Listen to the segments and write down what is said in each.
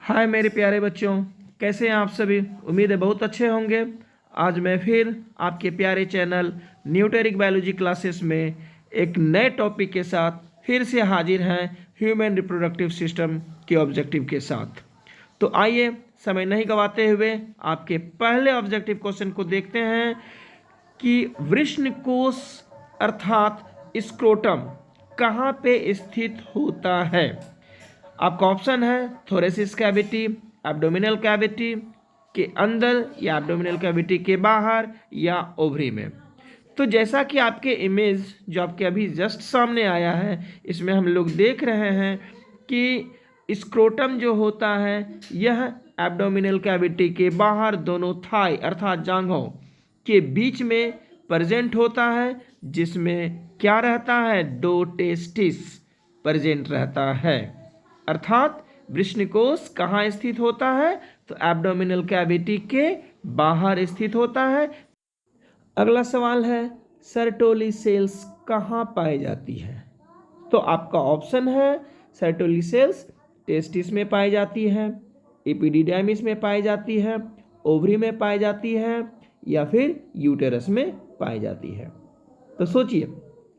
हाय मेरे प्यारे बच्चों, कैसे हैं आप सभी। उम्मीद है बहुत अच्छे होंगे। आज मैं फिर आपके प्यारे चैनल न्यूटेरिक बायोलॉजी क्लासेस में एक नए टॉपिक के साथ फिर से हाजिर हैं, ह्यूमन रिप्रोडक्टिव सिस्टम के ऑब्जेक्टिव के साथ। तो आइए समय नहीं गंवाते हुए आपके पहले ऑब्जेक्टिव क्वेश्चन को देखते हैं कि वृषणकोश अर्थात स्क्रोटम कहाँ पे स्थित होता है। आपका ऑप्शन है थोरेसिस कैविटी, एब्डोमिनल कैविटी के अंदर या एब्डोमिनल कैविटी के बाहर या ओवरी में। तो जैसा कि आपके इमेज जो आपके अभी जस्ट सामने आया है, इसमें हम लोग देख रहे हैं कि स्क्रोटम जो होता है यह एब्डोमिनल कैविटी के बाहर दोनों थाई अर्थात जांघों के बीच में प्रेजेंट होता है, जिसमें क्या रहता है, दो टेस्टिस प्रेजेंट रहता है। अर्थात वृषणकोश कहाँ स्थित होता है, तो एब्डोमिनल कैविटी के बाहर स्थित होता है। अगला सवाल है सर्टोली सेल्स कहाँ पाई जाती है। तो आपका ऑप्शन है सर्टोली सेल्स टेस्टिस में पाई जाती है, एपिडिडाइमिस में पाई जाती है, ओवरी में पाई जाती है या फिर यूटेरस में पाई जाती है। तो सोचिए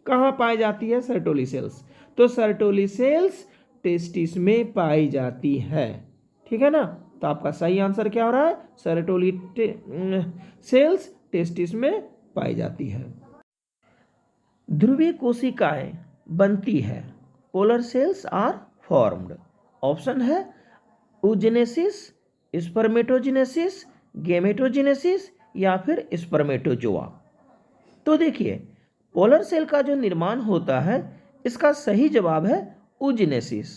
कहाँ पाई जाती है सर्टोली सेल्स। तो सर्टोली सेल्स टेस्टिस में पाई जाती है, ठीक है ना। तो आपका सही आंसर क्या हो रहा है, सर्टोली सेल्स टेस्टिस में पाई जाती है। ध्रुवीय कोशिकाएं बनती है, polar cells are formed. Option है oogenesis, स्पर्मेटोजेनेसिस, गेमेटोजेनेसिस या फिर स्पर्मेटोजोआ। तो देखिए पोलर सेल का जो निर्माण होता है इसका सही जवाब है oogenesis।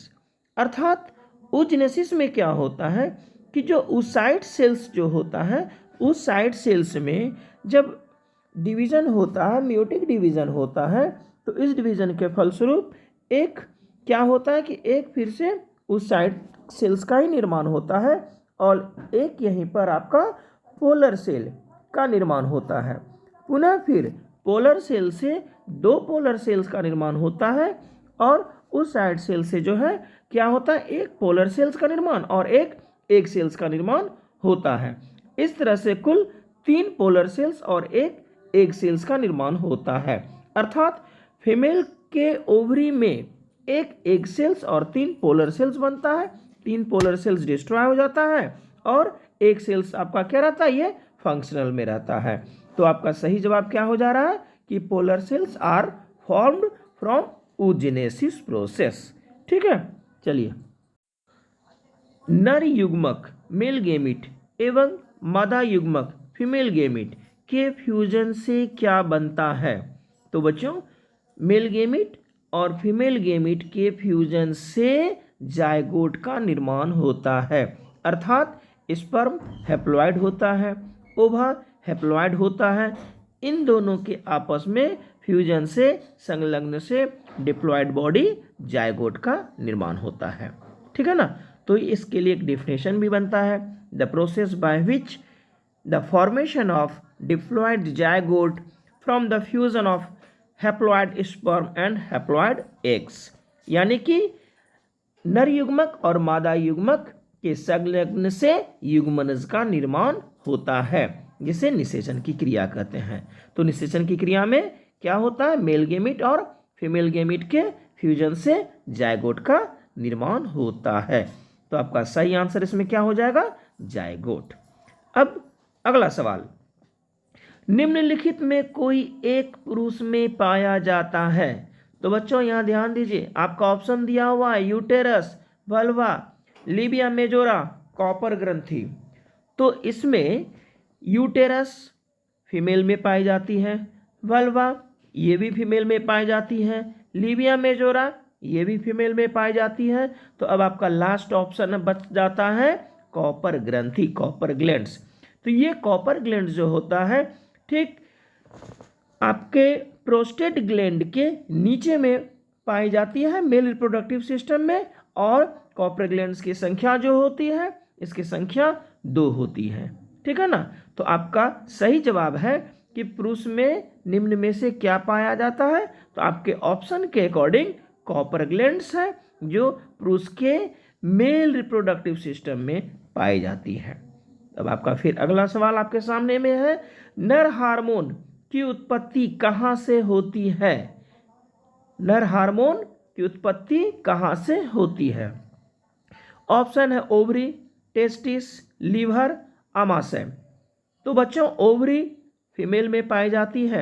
अर्थात oogenesis में क्या होता है कि जो oocyte सेल्स जो होता है, उस साइड सेल्स में जब डिवीजन होता है, म्यूटिक डिवीजन होता है, तो इस डिवीजन के फलस्वरूप एक क्या होता है कि एक फिर से उस साइड सेल्स का ही निर्माण होता है और एक यहीं पर आपका पोलर सेल का निर्माण होता है। पुनः फिर पोलर सेल से दो पोलर सेल्स का निर्माण होता है और उस साइड सेल से जो है क्या होता है, एक पोलर सेल्स का निर्माण और एक सेल्स का निर्माण होता है। इस तरह से कुल 3 पोलर सेल्स और एक सेल्स का निर्माण होता है। अर्थात फीमेल के ओवरी में एक सेल्स और 3 पोलर सेल्स बनता है। 3 पोलर सेल्स डिस्ट्रॉय हो जाता है और एक सेल्स आपका क्या रहता है, ये फंक्शनल में रहता है। तो आपका सही जवाब क्या हो जा रहा है कि polar cells are formed from oogenesis process. ठीक है, चलिए। नर युग्मक मेल गेमिट एवं मादा युग्मक फीमेल गेमिट के फ्यूजन से क्या बनता है। तो बच्चों मेल गेमिट और फीमेल गेमिट के फ्यूजन से जायगोट का निर्माण होता है। अर्थात स्पर्म हैप्लॉइड होता है, ओवा हैप्लॉइड होता है। इन दोनों के आपस में फ्यूजन से संलग्न से डिप्लॉयड बॉडी जायगोट का निर्माण होता है, ठीक है ना। तो इसके लिए एक डेफिनेशन भी बनता है, the process by which the formation of diploid zygote from the fusion of haploid sperm and haploid eggs. यानी कि नर युग्मक और मादा युग्मक के संलग्न से युग्मनज का निर्माण होता है, जिसे निषेचन की क्रिया कहते हैं। तो निषेचन की क्रिया में क्या होता है, मेल गेमिट और फीमेल गेमिट के फ्यूजन से जायगोट का निर्माण होता है। तो आपका सही आंसर इसमें क्या हो जाएगा, जायगोट। अब अगला सवाल, निम्नलिखित में कोई एक पुरुष में पाया जाता है। तो बच्चों यहाँ ध्यान दीजिए, आपका ऑप्शन दिया हुआ है uterus, vulva, Libya majora, copper ग्रंथि। तो इसमें यूटेरस फीमेल में पाई जाती है, वल्वा ये भी फीमेल में पाई जाती है, लिबिया मेजोरा ये भी फीमेल में पाई जाती है। तो अब आपका लास्ट ऑप्शन बच जाता है कॉपर ग्रंथि, कॉपर ग्लैंड्स। तो ये कॉपर ग्लैंड्स जो होता है ठीक आपके प्रोस्टेट ग्लैंड के नीचे में पाई जाती है मेल रिप्रोडक्टिव सिस्टम में, और कॉपर ग्लैंड्स की संख्या जो होती है इसकी संख्या 2 होती है, ठीक है ना। तो आपका सही जवाब है कि पुरुष में निम्न में से क्या पाया जाता है। तो आपके ऑप्शन के अकॉर्डिंग कॉपर ग्लैंड्स है जो पुरुष के मेल रिप्रोडक्टिव सिस्टम में पाई जाती है। अब आपका फिर अगला सवाल आपके सामने में है, नर हार्मोन की उत्पत्ति कहाँ से होती है? नर हार्मोन की उत्पत्ति कहाँ से होती है? ऑप्शन है ओवरी, टेस्टिस, लीवर, आमाशय। तो बच्चों ओवरी फीमेल में पाई जाती है,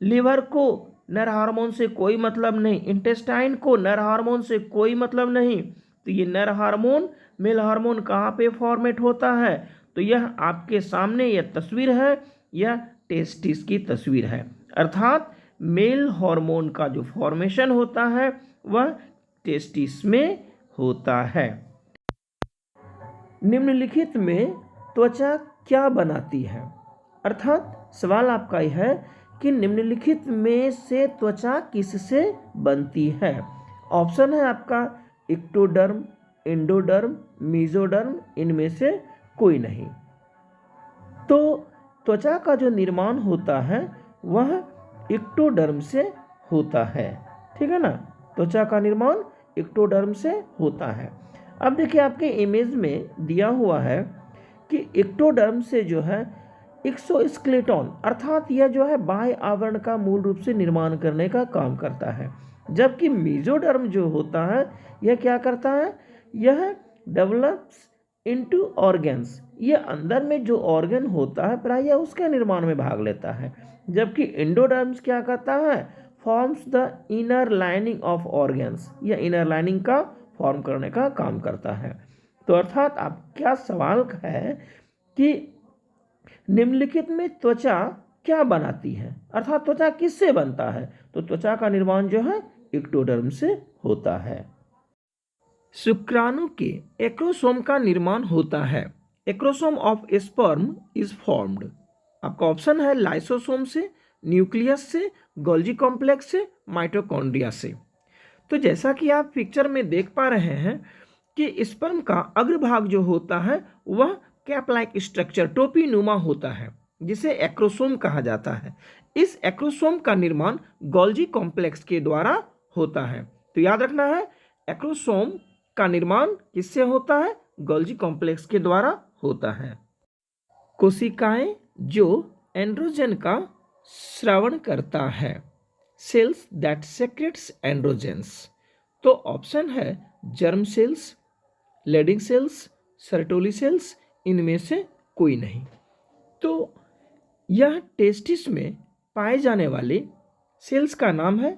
लीवर को नर हार्मोन से कोई मतलब नहीं, इंटेस्टाइन को नर हार्मोन से कोई मतलब नहीं। तो ये नर हार्मोन मेल हार्मोन कहाँ पे फॉर्मेट होता है? तो यह आपके सामने यह तस्वीर है, यह टेस्टिस की तस्वीर है। अर्थात मेल हार्मोन का जो फॉर्मेशन होता है वह टेस्टिस में होता है। निम्नलिखित में त्वचा क्या बनाती है? अर्थात सवाल आपका यह है कि निम्नलिखित में से त्वचा किससे बनती है? ऑप्शन है आपका एक्टोडर्म, एंडोडर्म, मेसोडर्म, इनमें से कोई नहीं। तो त्वचा का जो निर्माण होता है वह एक्टोडर्म से होता है, ठीक है ना। त्वचा का निर्माण एक्टोडर्म से होता है। अब देखिए आपके इमेज में दिया हुआ है कि एक्टोडर्म से जो है एक्सोस्केलेटन अर्थात यह जो है बाह्य आवरण का मूल रूप से निर्माण करने का काम करता है, जबकि मेसोडर्म जो होता है यह क्या करता है? यह डेवलप्स इनटू ऑर्गन्स, यह अंदर में जो ऑर्गन होता है प्रायः उसके निर्माण में भाग लेता है, जबकि एंडोडर्म्स क्या करता है? Forms the inner lining of organs, यह इनर लाइनिंग का फॉर्म करने का काम करता है। तो अर्थात आप क्या सवाल है कि निम्नलिखित में त्वचा क्या बनाती है, अर्थात त्वचा किससे बनता है? तो त्वचा का निर्माण जो है एक्टोडर्म से होता है। शुक्राणु के एक्रोसोम का निर्माण होता है। Acrosome of sperm is formed. आपका ऑप्शन है लाइसोसोम से, न्यूक्लियस से, गोल्जी कॉम्प्लेक्स से, माइटोकॉन्ड्रिया से। तो जैसा कि आप पिक्चर में देख पा रहे हैं कि स्पर्म का अग्रभाग जो होता है वह कैप लाइक स्ट्रक्चर टोपी नुमा होता है, जिसे एक्रोसोम कहा जाता है। इस एक्रोसोम का निर्माण गोल्जी कॉम्प्लेक्स के द्वारा होता है। तो याद रखना है एक्रोसोम का निर्माण किससे होता है? गोल्जी कॉम्प्लेक्स के द्वारा होता है। कोशिकाएं जो एंड्रोजन का स्रावण करता है, सेल्स दैट सेक्रेट्स एंड्रोजेंस। तो ऑप्शन है germ cells, Leydig cells, Sertoli cells, इनमें से कोई नहीं। तो यह टेस्टिस में पाए जाने वाले सेल्स का नाम है।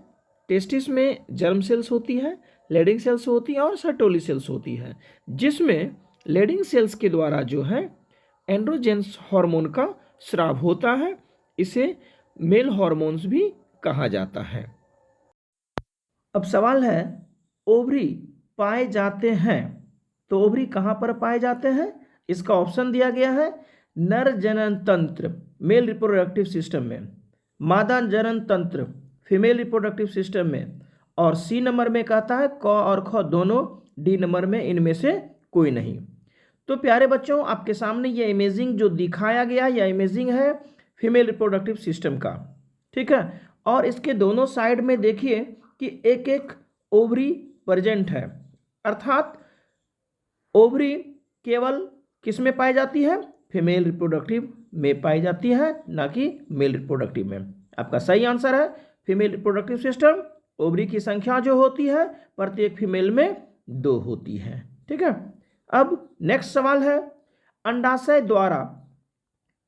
टेस्टिस में जर्म सेल्स होती है, लेडिंग सेल्स होती है और सर्टोली सेल्स होती है, जिसमें लेडिंग सेल्स के द्वारा जो है एंड्रोजेंस हार्मोन का स्राव होता है। इसे मेल हार्मोन्स भी कहा जाता है। अब सवाल है ओवरी पाए जाते हैं, तो ओवरी कहाँ पर पाए जाते हैं? इसका ऑप्शन दिया गया है नर जनन तंत्र मेल रिप्रोडक्टिव सिस्टम में, मादा जनन तंत्र फीमेल रिप्रोडक्टिव सिस्टम में, और सी नंबर में कहता है क और ख दोनों, डी नंबर में इनमें से कोई नहीं। तो प्यारे बच्चों आपके सामने ये इमेजिंग जो दिखाया गया यह इमेजिंग है फीमेल रिप्रोडक्टिव सिस्टम का, ठीक है। और इसके दोनों साइड में देखिए कि एक एक ओवरी प्रेजेंट है, अर्थात ओवरी केवल किस में पाई जाती है? फीमेल रिप्रोडक्टिव में पाई जाती है, ना कि मेल रिप्रोडक्टिव में। आपका सही आंसर है फीमेल रिप्रोडक्टिव सिस्टम। ओवरी की संख्या जो होती है प्रत्येक फीमेल में 2 होती है, ठीक है। अब नेक्स्ट सवाल है अंडाशय द्वारा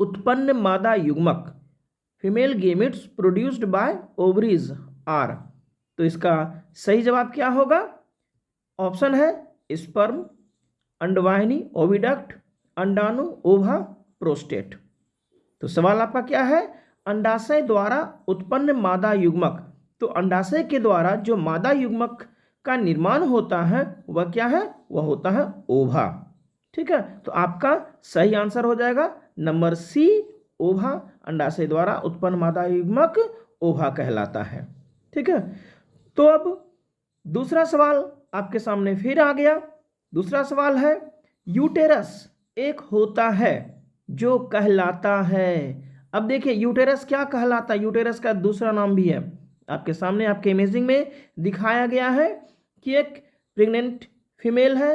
उत्पन्न मादा युग्मक female gametes produced by ovaries are. तो इसका सही जवाब क्या होगा? ऑप्शन है स्पर्म, अंडवाहिनी ओविडक्ट, अंडाणु, ओवा, प्रोस्टेट। तो सवाल आपका क्या है? अंडाशय द्वारा उत्पन्न मादा युग्मक। तो अंडाशय के द्वारा जो मादा युग्मक का निर्माण होता है वह क्या है? वह होता है ओवा, ठीक है। तो आपका सही आंसर हो जाएगा नंबर सी, ओवा। अंडाशय द्वारा उत्पन्न मादा युग्मक ओवा कहलाता है, ठीक है। तो अब दूसरा सवाल आपके सामने फिर आ गया। दूसरा सवाल है यूटेरस एक होता है जो कहलाता है। अब देखिए यूटेरस क्या कहलाता है? यूटेरस का दूसरा नाम भी है। आपके सामने आपके इमेजिंग में दिखाया गया है कि एक प्रेग्नेंट फीमेल है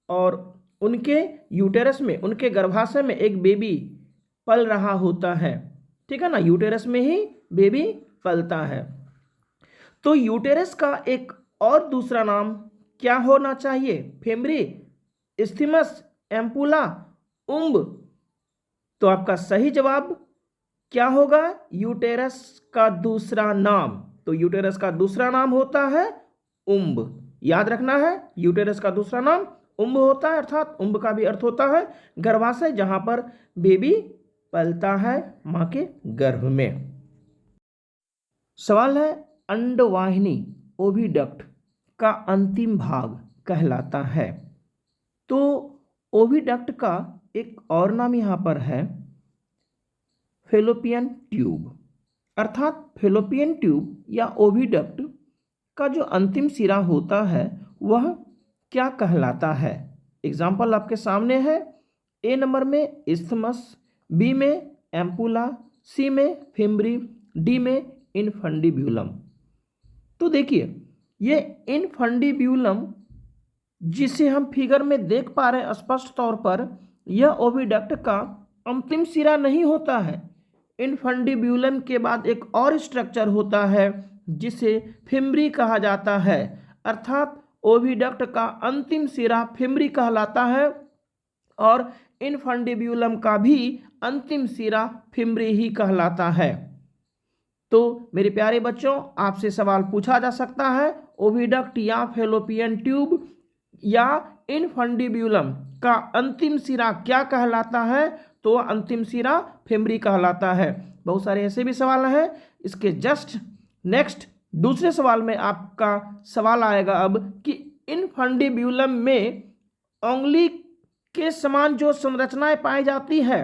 और उनके यूटेरस में, उनके गर्भाशय में एक बेबी पल रहा होता है, ठीक है ना, यूटेरस में ही बेबी पलता है। तो यूटेरस का एक और दूसरा नाम क्या होना चाहिए? फेमरी, इस्थीमस, एम्पुला, उम्ब। तो आपका सही जवाब क्या होगा? यूटेरस का दूसरा नाम। तो यूटेरस का दूसरा नाम होता है उम्ब। याद रखना है, यूटेरस का दूसरा नाम उम्ब होता है, अर्थात उम्ब का भी अर्थ होता है गर्भाशय, जहां पर बेबी पलता है मां के गर्भ में। सवाल है, अंडवाहिनी ओविडक्ट का अंतिम भाग कहलाता है। तो ओविडक्ट का एक और नाम यहां पर है फैलोपियन ट्यूब, अर्थात फैलोपियन ट्यूब या ओविडक्ट का जो अंतिम सिरा होता है वह क्या कहलाता है? एग्जाम्पल आपके सामने है। ए नंबर में इस्थमस, बी में एम्पुला, सी में फेमरी, डी में इनफंडिब्यूलम। तो देखिए, ये इनफंडिब्यूलम जिसे हम फिगर में देख पा रहे हैं स्पष्ट तौर पर, यह ओविडक्ट का अंतिम सिरा नहीं होता है। इनफंडिब्यूलम के बाद एक और स्ट्रक्चर होता है जिसे फेमरी कहा जाता है, अर्थात ओविडक्ट का अंतिम सिरा फेमरी कहलाता है और इनफंडिब्यूलम का भी अंतिम सिरा फेमरी ही कहलाता है। तो मेरे प्यारे बच्चों, आपसे सवाल पूछा जा सकता है, ओविडक्ट या फैलोपियन ट्यूब या इनफंडिब्यूलम का अंतिम सिरा क्या कहलाता है? तो अंतिम सिरा फेमरी कहलाता है। बहुत सारे ऐसे भी सवाल हैं। इसके जस्ट नेक्स्ट दूसरे सवाल में आपका सवाल आएगा अब कि इनफंडिब्यूलम में उंगली के समान जो संरचनाएं पाई जाती है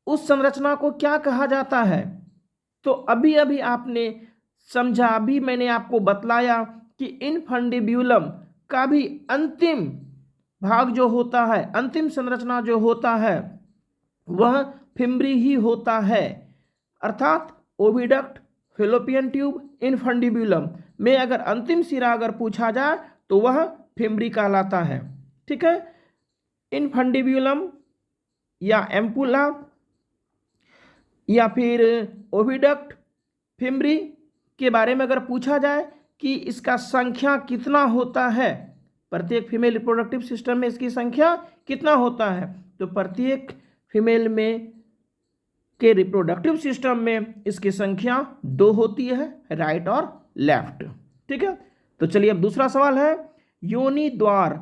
उस संरचना को क्या कहा जाता है? तो अभी अभी आपने समझा, अभी मैंने आपको बतलाया कि इनफंडिब्यूलम का भी अंतिम भाग जो होता है, अंतिम संरचना जो होता है वह फेमरी ही होता है, अर्थात ओविडक्ट, फैलोपियन ट्यूब, इनफंडिब्यूलम में अगर अंतिम सिरा अगर पूछा जाए तो वह फेमरी कहलाता है। ठीक है, इनफंडिब्यूलम या एम्पुला या फिर ओविडक्ट, फेमरी के बारे में अगर पूछा जाए कि इसका संख्या कितना होता है, प्रत्येक फीमेल रिप्रोडक्टिव सिस्टम में इसकी संख्या कितना होता है, तो प्रत्येक फीमेल में के रिप्रोडक्टिव सिस्टम में इसकी संख्या 2 होती है, राइट और लेफ्ट। ठीक है, तो चलिए अब दूसरा सवाल है, योनि द्वार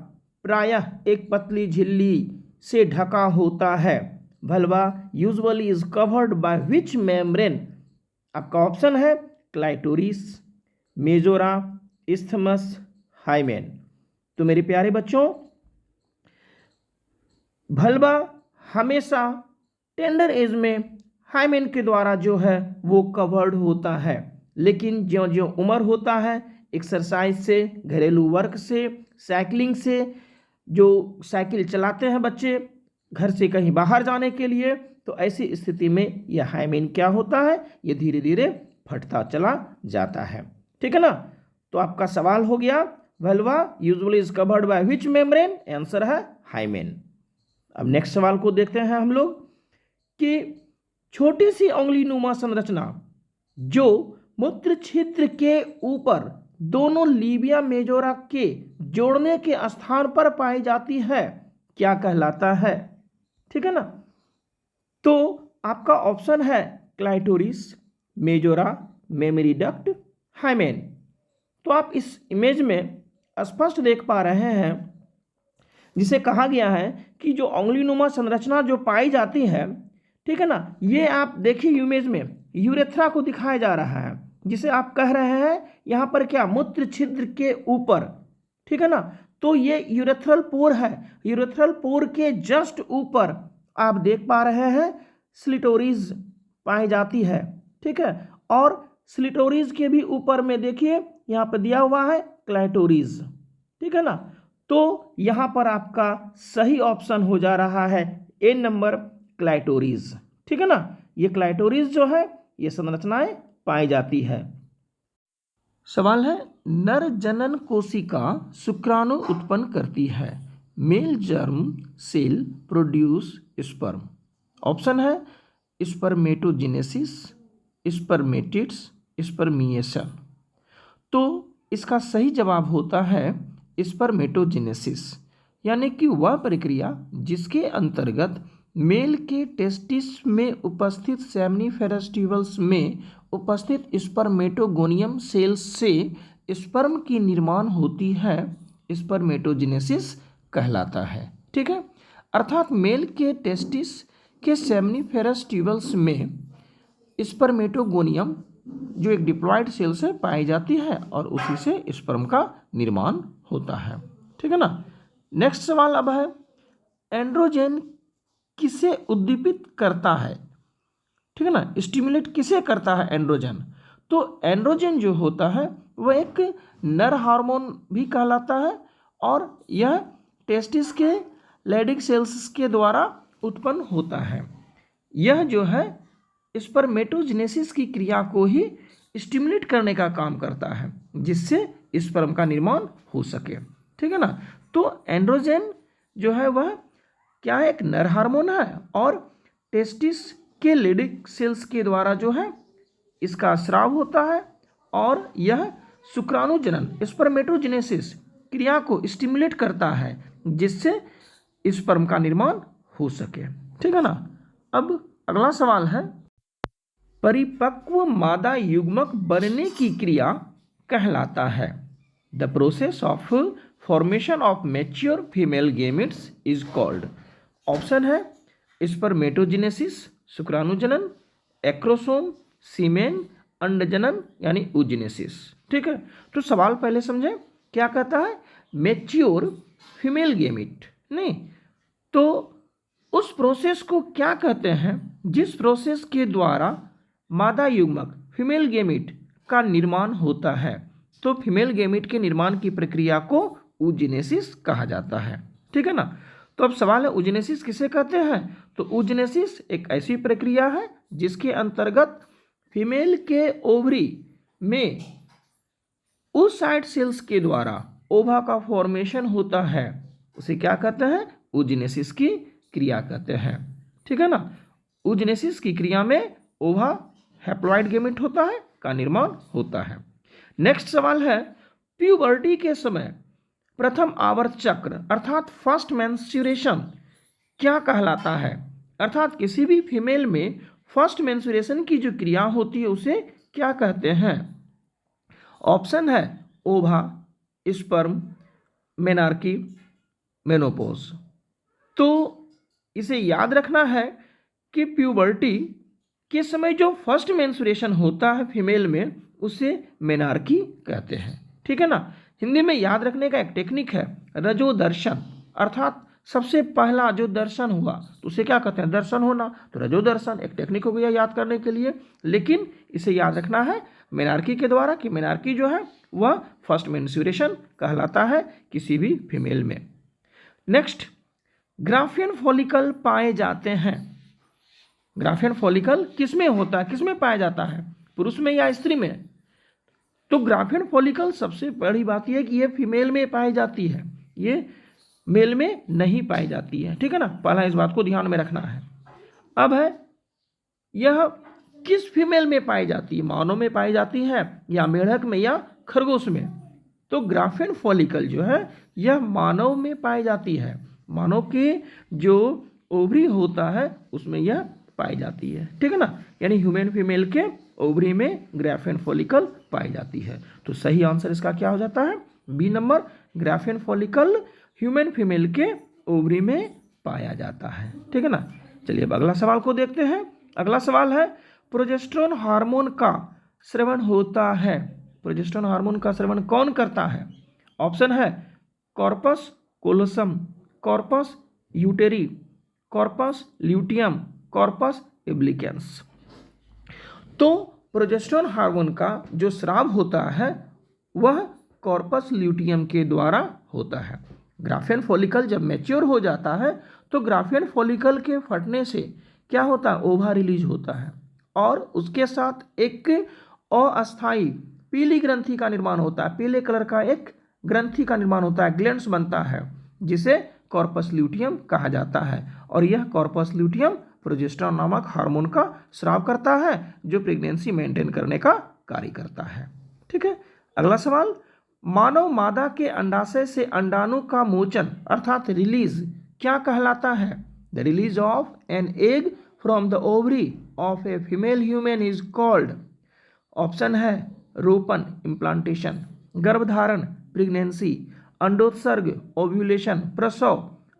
प्रायः एक पतली झिल्ली से ढका होता है, vulva usually is covered by which membrane? आपका ऑप्शन है क्लाइटोरिस, मेजोरा, इस्थमस, हाइमेन। तो मेरे प्यारे बच्चों, वल्वा हमेशा टेंडर एज में हाइमेन के द्वारा जो है वो कवर्ड होता है, लेकिन ज्यों ज्यों उम्र होता है, एक्सरसाइज से, घरेलू वर्क से, साइकिलिंग से, जो साइकिल चलाते हैं बच्चे घर से कहीं बाहर जाने के लिए, तो ऐसी स्थिति में यह हाइमेन क्या होता है, ये धीरे धीरे फटता चला जाता है। ठीक है ना, तो आपका सवाल हो गया, vulva usually is covered by which membrane? Answer है हाइमेन। अब नेक्स्ट सवाल को देखते हैं हम लोग कि छोटी सी उंगली नुमा संरचना जो मूत्र छिद्र के ऊपर दोनों लीबिया मेजोरा के जोड़ने के स्थान पर पाई जाती है, क्या कहलाता है? ठीक है ना, तो आपका ऑप्शन है clitoris, majora, mammary duct, hymen. तो आप इस इमेज में स्पष्ट देख पा रहे हैं जिसे कहा गया है कि जो उंगलीनुमा संरचना जो पाई जाती है, ठीक है ना, ये आप देखिए इमेज में यूरेथ्रा को दिखाया जा रहा है, जिसे आप कह रहे हैं यहाँ पर क्या, मूत्र छिद्र के ऊपर। ठीक है ना, तो ये यूरेथ्रल पोर है, यूरेथ्रल पोर के जस्ट ऊपर आप देख पा रहे हैं स्लिटोरीज पाई जाती है। ठीक है, और स्लिटोरीज के भी ऊपर में देखिए यहाँ पर दिया हुआ है क्लाइटोरीज। ठीक है ना, तो यहाँ पर आपका सही ऑप्शन हो जा रहा है ए नंबर, क्लाइटोरीज। ठीक है ना, ये क्लाइटोरीज जो है ये संरचनाएं पाई जाती है। सवाल है, नर जनन कोशिका शुक्राणु उत्पन्न करती है, male germ cell produce sperm. Option है स्पर्मेटोजेनेसिस, स्पर्मेटिड्स, स्पर्मिएशन। तो इसका सही जवाब होता है स्पर्मेटोजेनेसिस, यानी कि वह प्रक्रिया जिसके अंतर्गत मेल के टेस्टिस में उपस्थित सेमनीफेरस ट्यूबल्स में उपस्थित स्पर्मेटोगोनियम सेल्स से स्पर्म की निर्माण होती है, स्पर्मेटोजेनेसिस कहलाता है। ठीक है, अर्थात मेल के टेस्टिस के सेमनीफेरस ट्यूबल्स में स्पर्मेटोगोनियम जो एक डिप्लॉयड सेल से पाई जाती है और उसी से स्पर्म का निर्माण होता है। ठीक है ना। नेक्स्ट सवाल अब है, एंड्रोजन किसे उद्दीपित करता है? ठीक है ना, स्टिमुलेट किसे करता है एंड्रोजन? तो एंड्रोजन जो होता है वह एक नर हार्मोन भी कहलाता है और यह टेस्टिस के लैडिक सेल्स के द्वारा उत्पन्न होता है। यह जो है स्पर्मेटोजेनेसिस की क्रिया को ही स्टिमुलेट करने का काम करता है, जिससे स्पर्म का निर्माण हो सके। ठीक है ना। तो एंड्रोजन जो है वह क्या है, एक नर हार्मोन है और टेस्टिस के लैडिक सेल्स के द्वारा जो है इसका स्राव होता है और यह शुक्राणु जनन स्पर्मेटोजेनेसिस क्रिया को स्टिमुलेट करता है, जिससे स्पर्म का निर्माण हो सके। ठीक है ना। अब अगला सवाल है, परिपक्व मादा युग्मक बनने की क्रिया कहलाता है? The process of formation of mature female gametes is called. Option है स्पर्मेटोजेनेसिस शुक्राणु जनन, एक्रोसोम, सीमेन, अंडजनन यानी oogenesis। ठीक है, तो सवाल पहले समझें, क्या कहता है? मैच्योर फीमेल गेमिट नहीं, तो उस प्रोसेस को क्या कहते हैं जिस प्रोसेस के द्वारा मादा युग्मक फीमेल गेमिट का निर्माण होता है? तो फीमेल गेमिट के निर्माण की प्रक्रिया को oogenesis कहा जाता है। ठीक है ना। तो अब सवाल है oogenesis किसे कहते हैं? तो oogenesis एक ऐसी प्रक्रिया है जिसके अंतर्गत फीमेल के ओवरी में oocyte सेल्स के द्वारा ओवा का फॉर्मेशन होता है, उसे क्या कहते हैं? oogenesis की क्रिया कहते हैं। ठीक है ना। oogenesis की क्रिया में ओवा हैप्लॉइड गेमेट होता है का निर्माण होता है। नेक्स्ट सवाल है, प्यूबर्टी के समय प्रथम आवर्त चक्र अर्थात फर्स्ट मेंस्ट्रुएशन क्या कहलाता है? अर्थात किसी भी फीमेल में फर्स्ट मेंस्ट्रुएशन की जो क्रिया होती है उसे क्या कहते हैं? ऑप्शन है ओवा, स्पर्म, मेनार्की, मेनोपॉज। तो इसे याद रखना है कि प्यूबर्टी के समय जो फर्स्ट मेंस्ट्रुएशन होता है फीमेल में उसे मेनार्की कहते हैं। ठीक है ना। हिंदी में याद रखने का एक टेक्निक है रजोदर्शन, अर्थात सबसे पहला जो दर्शन हुआ तो उसे क्या कहते हैं? दर्शन होना। तो रजोदर्शन एक टेक्निक हो गया याद करने के लिए, लेकिन इसे याद रखना है मेनार्की के द्वारा कि मेनार्की जो है वह फर्स्ट मेंस्ट्रुएशन कहलाता है किसी भी फीमेल में। नेक्स्ट, ग्राफियन फॉलिकल पाए जाते हैं। ग्राफियन फॉलिकल किस में होता है, किस में पाया जाता है? पुरुष में या स्त्री में? तो ग्राफियन फॉलिकल सबसे बड़ी बात यह है कि यह फीमेल में पाई जाती है, ये मेल में नहीं पाई जाती है। ठीक है ना, पहला इस बात को ध्यान में रखना है। अब है यह किस फीमेल में पाई जाती है? मानव में पाई जाती है या मेढक में या खरगोश में? तो ग्राफियन फॉलिकल जो है यह मानव में पाई जाती है, मानव के जो ओवरी होता है उसमें यह पाई जाती है। ठीक है ना, यानी ह्यूमन फीमेल के ओवरी में ग्राफियन फॉलिकल पाई जाती है। तो सही आंसर इसका क्या हो जाता है? B number, Graafian follicle human female के ओवरी में पाया जाता है। ठीक है ना। चलिए अब अगला सवाल को देखते हैं। अगला सवाल है, प्रोजेस्टेरोन हार्मोन का स्रवण होता है। प्रोजेस्टेरोन हार्मोन का स्रवण कौन करता है? ऑप्शन है corpus callosum, corpus uteri, corpus luteum, corpus albicans. तो प्रोजेस्टेरोन हार्मोन का जो स्राव होता है वह कॉर्पस ल्यूटियम के द्वारा होता है। ग्राफियन फॉलिकल जब मैच्योर हो जाता है तो ग्राफियन फॉलिकल के फटने से क्या होता है? ओवा रिलीज होता है और उसके साथ एक अस्थायी पीली ग्रंथि का निर्माण होता है, पीले कलर का एक ग्रंथि का निर्माण होता है, ग्लैंड्स बनता है, जिसे कॉर्पस ल्यूटियम कहा जाता है। और यह कॉर्पस ल्यूटियम प्रोजेस्टेरोन नामक हार्मोन का स्राव करता है, जो प्रेगनेंसी मेंटेन करने का कार्य करता है। ठीक है, अगला सवाल, मानव मादा के अंडाशय से अंडाणु का मोचन अर्थात रिलीज क्या कहलाता है? The release of an egg from the ovary of a female human is called. Option है रोपण इम्प्लांटेशन, गर्भधारण प्रेगनेंसी, अंडोत्सर्ग ओव्यूलेशन, प्रसव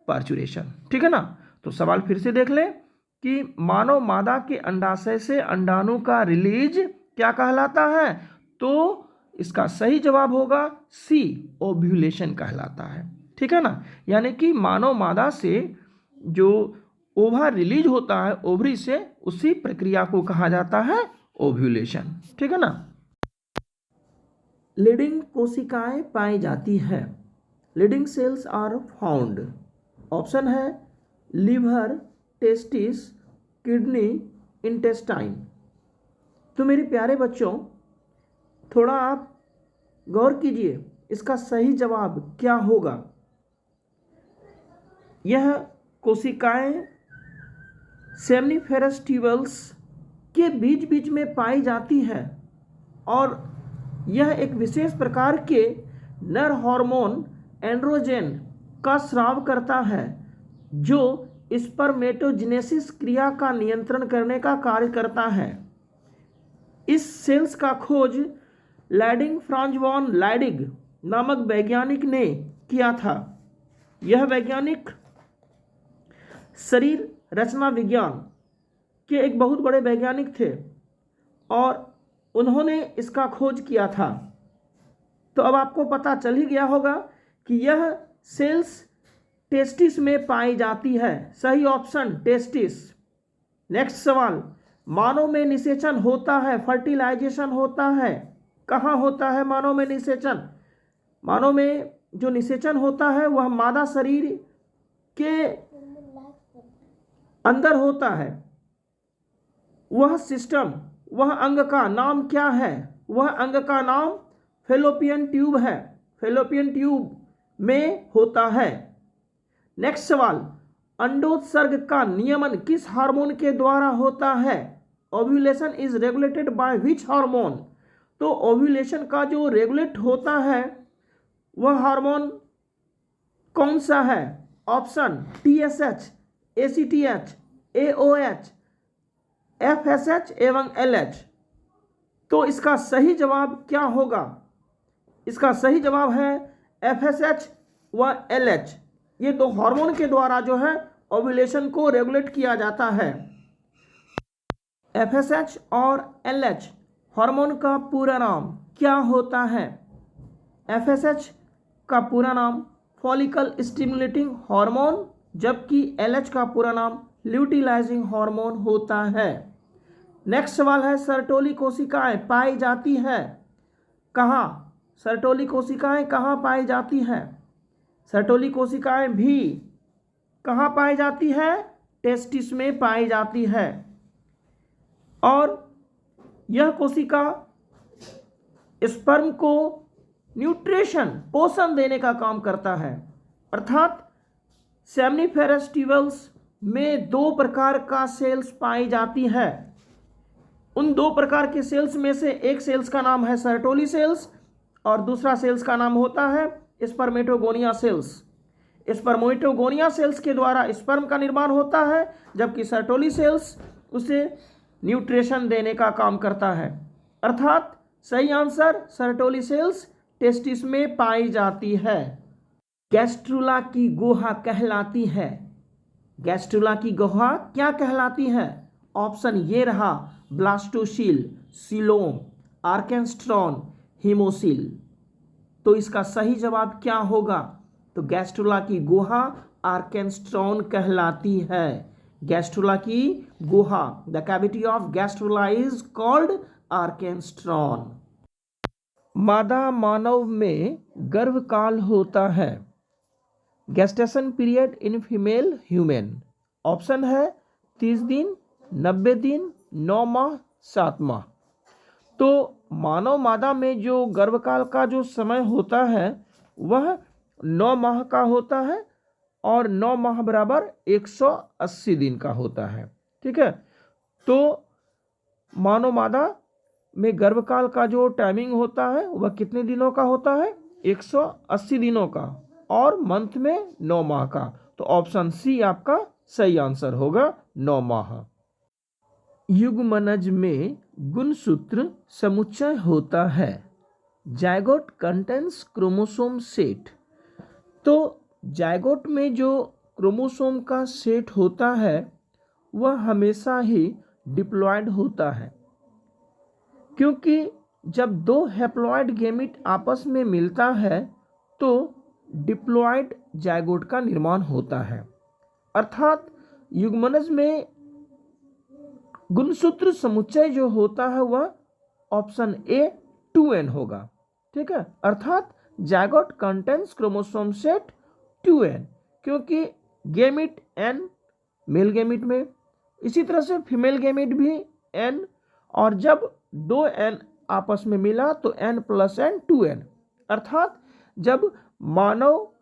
पार्चुरेशन। ठीक है ना। तो सवाल फिर से देख लें कि मानव मादा के अंडाशय से अंडाणु का रिलीज क्या कहलाता है? तो इसका सही जवाब होगा सी, ओव्यूलेशन कहलाता है। ठीक है ना। यानी कि मानव मादा से जो ओवा रिलीज होता है ओवरी से, उसी प्रक्रिया को कहा जाता है ओव्यूलेशन। ठीक है ना। लीडिंग कोशिकाएं पाई जाती है। Leydig cells are found. Option है लीवर, टेस्टिस, किडनी, इंटेस्टाइन। तो मेरे प्यारे बच्चों, थोड़ा आप गौर कीजिए, इसका सही जवाब क्या होगा? यह कोशिकाएं सेमनीफेरस ट्यूबल्स के बीच बीच में पाई जाती है और यह एक विशेष प्रकार के नर हार्मोन एंड्रोजन का स्राव करता है, जो स्पर्मेटोजेनेसिस क्रिया का नियंत्रण करने का कार्य करता है। इस सेल्स का खोज लैडिंग फ्रांज वॉन लाइडिग नामक वैज्ञानिक ने किया था। यह वैज्ञानिक शरीर रचना विज्ञान के एक बहुत बड़े वैज्ञानिक थे और उन्होंने इसका खोज किया था। तो अब आपको पता चल ही गया होगा कि यह सेल्स टेस्टिस में पाई जाती है। सही ऑप्शन टेस्टिस। नेक्स्ट सवाल, मानव में निषेचन होता है, फर्टिलाइजेशन होता है, कहाँ होता है मानव में निषेचन? मानव में जो निषेचन होता है वह मादा शरीर के अंदर होता है। वह सिस्टम, वह अंग का नाम क्या है? वह अंग का नाम फैलोपियन ट्यूब है। फैलोपियन ट्यूब में होता है। नेक्स्ट सवाल, अंडोत्सर्ग का नियमन किस हार्मोन के द्वारा होता है? Ovulation is regulated by which hormone? तो ओव्यूलेशन का जो रेगुलेट होता है वह हार्मोन कौन सा है? Option TSH, ACTH, AOH, FSH एवं LH। तो इसका सही जवाब क्या होगा? इसका सही जवाब है FSH व LH। ये दो हार्मोन के द्वारा जो है ओव्यूलेशन को रेगुलेट किया जाता है। FSH और LH हार्मोन का पूरा नाम क्या होता है? FSH का पूरा नाम फॉलिकल स्टिमुलेटिंग हार्मोन, जबकि LH का पूरा नाम ल्यूटिलाइजिंग हार्मोन होता है। नेक्स्ट सवाल है, सर्टोली कोशिकाएं पाई जाती है कहाँ? सर्टोली कोशिकाएं कहाँ पाई जाती हैं? सर्टोली कोशिकाएं भी कहाँ पाई जाती है? टेस्टिस में पाई जाती है। और यह कोशिका स्पर्म को न्यूट्रिशन, पोषण देने का काम करता है। अर्थात सेमनीफेरस ट्यूबल्स में दो प्रकार का सेल्स पाई जाती है। उन दो प्रकार के सेल्स में से एक सेल्स का नाम है सर्टोली सेल्स और दूसरा सेल्स का नाम होता है स्पर्मेटोगोनिया सेल्स। स्पर्मेटोगोनिया सेल्स के द्वारा स्पर्म का निर्माण होता है, जबकि सर्टोली सेल्स उसे न्यूट्रिशन देने का काम करता है। अर्थात सही आंसर सर्टोली सेल्स टेस्टिस में पाई जाती है। गैस्ट्रुला की गुहा कहलाती है। गैस्ट्रुला की गुहा क्या कहलाती है? ऑप्शन ये रहा, ब्लास्टोसील, सीलोम, आर्केस्ट्रॉन, हीमोसील। तो इसका सही जवाब क्या होगा? तो गैस्ट्रुला की गुहा आर्केस्ट्रॉन कहलाती है। गैस्ट्रुला की गुहा, the cavity of gastrula is called archenteron. मादा मानव में गर्भकाल होता है। Gestation period in female human. Option है 30 दिन, 90 दिन, 9 माह, 7 माह। तो मानव मादा में जो गर्भकाल का जो समय होता है वह 9 माह का होता है और 9 माह बराबर 180 दिन का होता है। ठीक है, तो मानव मादा में गर्भकाल का जो टाइमिंग होता है वह कितने दिनों का होता है? 180 दिनों का, और मंथ में 9 माह का। तो ऑप्शन सी आपका सही आंसर होगा, 9 माह। युग्मनज में गुणसूत्र समुच्चय होता है। Zygote contains chromosome set. तो जायगोट में जो क्रोमोसोम का सेट होता है वह हमेशा ही डिप्लॉयड होता है, क्योंकि जब दो हैप्लॉयड गैमीट आपस में मिलता है तो डिप्लॉयड जायगोट का निर्माण होता है। अर्थात युग्मनज में गुणसूत्र समुच्चय जो होता है वह ऑप्शन ए 2n होगा। ठीक है, अर्थात zygote contains chromosome set 2n, क्योंकि गैमीट n मेल गैमीट में, इसी तरह से फीमेल गैमीट भी n, और जब 2n आपस में मिला तो n + n 2n, अर्थात जब मानव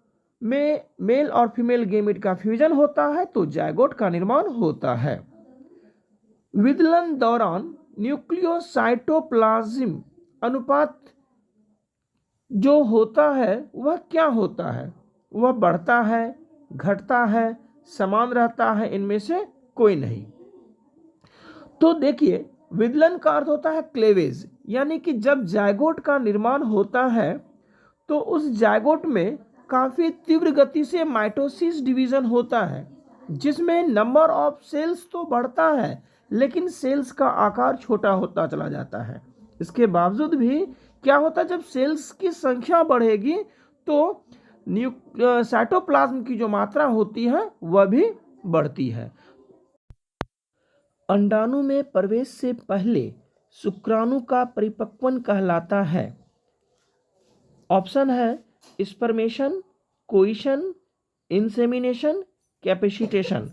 में मेल और फीमेल गैमीट का फ्यूजन होता है तो जायगोट का निर्माण होता है। विदलन दौरान न्यूक्लियोसाइटोप्लाज्म अनुपात जो होता है वह क्या होता है? वह बढ़ता है, घटता है, समान रहता है, इनमें से कोई नहीं। तो देखिए, विदलन का अर्थ होता है क्लेवेज, यानी कि जब जायगोट का निर्माण होता है तो उस जायगोट में काफी तीव्र गति से माइटोसिस डिवीजन होता है, जिसमें नंबर ऑफ सेल्स तो बढ़ता है लेकिन सेल्स का आकार छोटा होता चला जाता है। इसके बावजूद भी क्या होता है, जब सेल्स की संख्या बढ़ेगी तो साइटोप्लाज्म की जो मात्रा होती है वह भी बढ़ती है। अंडाणु में प्रवेश से पहले शुक्राणु का परिपक्वन कहलाता है। ऑप्शन है स्पर्मेशन, कोइशन, इंसेमिनेशन, कैपेसिटेशन।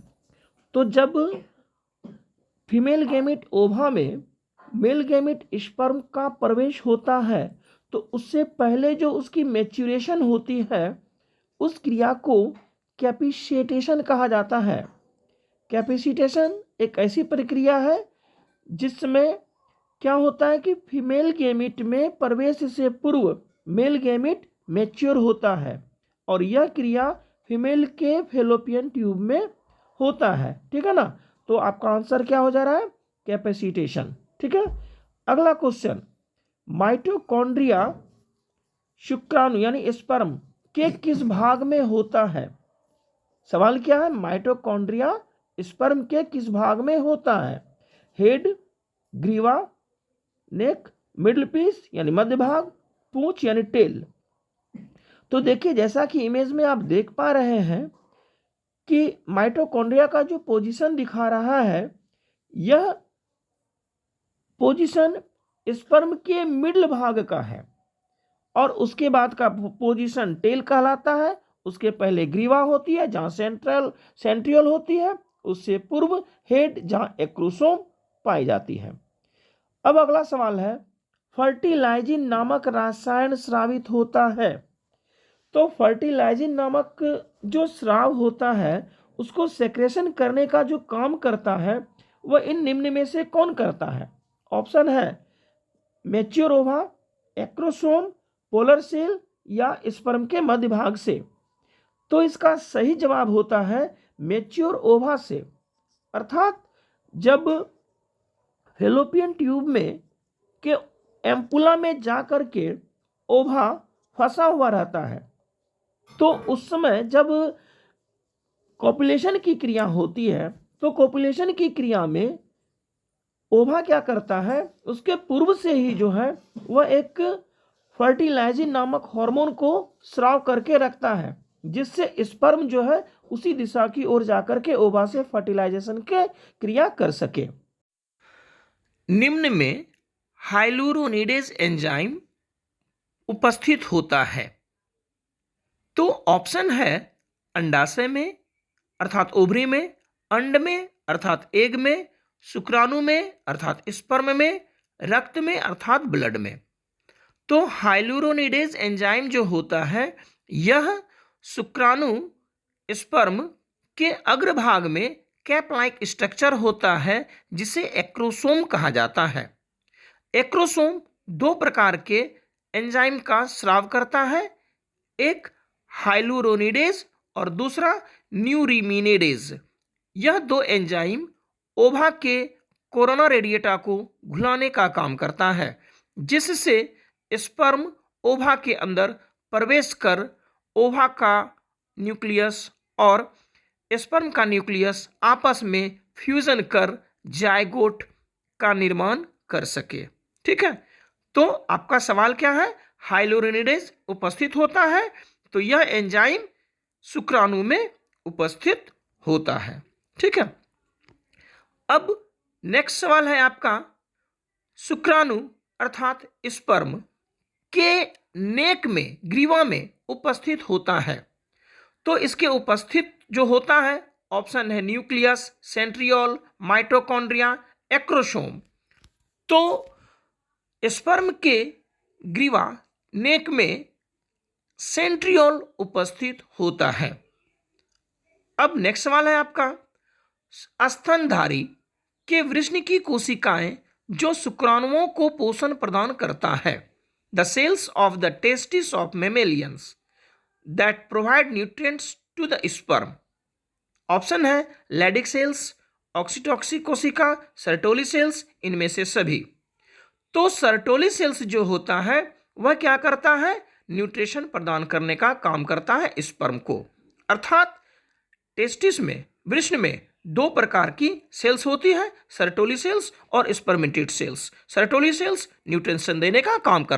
तो जब फीमेल गैमीट ओवा में मेल गैमीट स्पर्म का प्रवेश होता है तो उससे पहले जो उसकी मैच्यूरेशन होती है उस क्रिया को कैपेसिटेशन कहा जाता है। कैपेसिटेशन एक ऐसी प्रक्रिया है जिसमें क्या होता है कि फीमेल गैमीट में प्रवेश से पूर्व मेल गैमीट मैच्योर होता है, और यह क्रिया फीमेल के फैलोपियन ट्यूब में होता है। ठीक है ना, तो आपका आंसर क्या हो जा रहा है? कैपेसिटेशन। ठीक है, अगला क्वेश्चन, माइटोकॉन्ड्रिया शुक्राणु यानी स्पर्म के किस भाग में होता है? सवाल क्या है, माइटोकॉन्ड्रिया स्पर्म के किस भाग में होता है? हेड, ग्रीवा, नेक, मिडल पीस यानी मध्य भाग, पूंछ यानी टेल। तो देखिए, जैसा कि इमेज में आप देख पा रहे हैं कि माइटोकॉन्ड्रिया का जो पोजीशन दिखा रहा है यह पोजीशन स्पर्म के मिडल भाग का है, और उसके बाद का पोजीशन टेल कहलाता है। उसके पहले ग्रीवा होती है जहां सेंट्रियल होती है, उससे पूर्व हेड जहां एक्रोसोम पाई जाती है। अब अगला सवाल है, फर्टिलाइजिन नामक रसायन स्रावित होता है। तो फर्टिलाइजिन नामक जो स्राव होता है उसको सेक्रेशन करने का जो काम करता है वह इन निम्न में से कौन करता है? ऑप्शन है मैच्योर ओवा, एक्रोसोम, पोलर सेल या स्पर्म के मध्य भाग से। तो इसका सही जवाब होता है मैच्योर ओवा से, अर्थात जब फैलोपियन ट्यूब में के एम्पुला में जाकर के ओवा फंसा हुआ रहता है तो उस समय जब कॉपुलेशन की क्रिया होती है तो कॉपुलेशन की क्रिया में ओवा क्या करता है, उसके पूर्व से ही जो है वह एक फर्टिलाइजिन नामक हार्मोन को स्राव करके रखता है, जिससे स्पर्म जो है उसी दिशा की ओर जाकर के ओवा से फर्टिलाइजेशन के क्रिया कर सके। निम्न में हाइलुरोनिडेज एंजाइम उपस्थित होता है। तो ऑप्शन है अंडाशय में अर्थात ओवरी में, अंड में अर्थात एग में, शुक्राणु में अर्थात स्पर्म में, रक्त में अर्थात ब्लड में। तो हाइलुरोनिडेज एंजाइम जो होता है यह शुक्राणु स्पर्म के अग्रभाग में कैप लाइक स्ट्रक्चर होता है जिसे एक्रोसोम कहा जाता है। एक्रोसोम दो प्रकार के एंजाइम का स्राव करता है, एक हाइलुरोनिडेज और दूसरा न्यूरीमिनेडेज। यह दो एंजाइम ओवा के कोरोना रेडिएटा को घुलाने का काम करता है, जिससे स्पर्म ओवा के अंदर प्रवेश कर ओवा का न्यूक्लियस और स्पर्म का न्यूक्लियस आपस में फ्यूजन कर जायगोट का निर्माण कर सके। ठीक है, तो आपका सवाल क्या है? हाइलुरोनिडेज उपस्थित होता है तो यह एंजाइम शुक्राणु में उपस्थित होता है। ठीक है, अब नेक्स्ट सवाल है आपका, शुक्राणु अर्थात स्पर्म के नेक में, ग्रीवा में उपस्थित होता है। तो इसके उपस्थित जो होता है ऑप्शन है न्यूक्लियस, सेंट्रियोल, माइटोकॉन्ड्रिया, एक्रोसोम। तो स्पर्म के ग्रीवा नेक में सेंट्रियोल उपस्थित होता है। अब नेक्स्ट सवाल है आपका, स्तनधारी के वृषणिकी कोशिकाएं जो शुक्राणुओं को पोषण प्रदान करता है। The cells of the testis of mammalians that provide nutrients to the sperm. Option है लैडिक सेल्स, ऑक्सीटॉक्सिक कोशिका, सर्टोली सेल्स, इनमें से सभी। तो सर्टोली सेल्स जो होता है वह क्या करता है? न्यूट्रिशन प्रदान करने का काम करता है स्पर्म को। अर्थात टेस्टिस में, वृषण में दो प्रकार की सेल्स होती है, सर्टोली सेल्स और spermatid cells. Sertoli cells nutrition देने का काम करता है।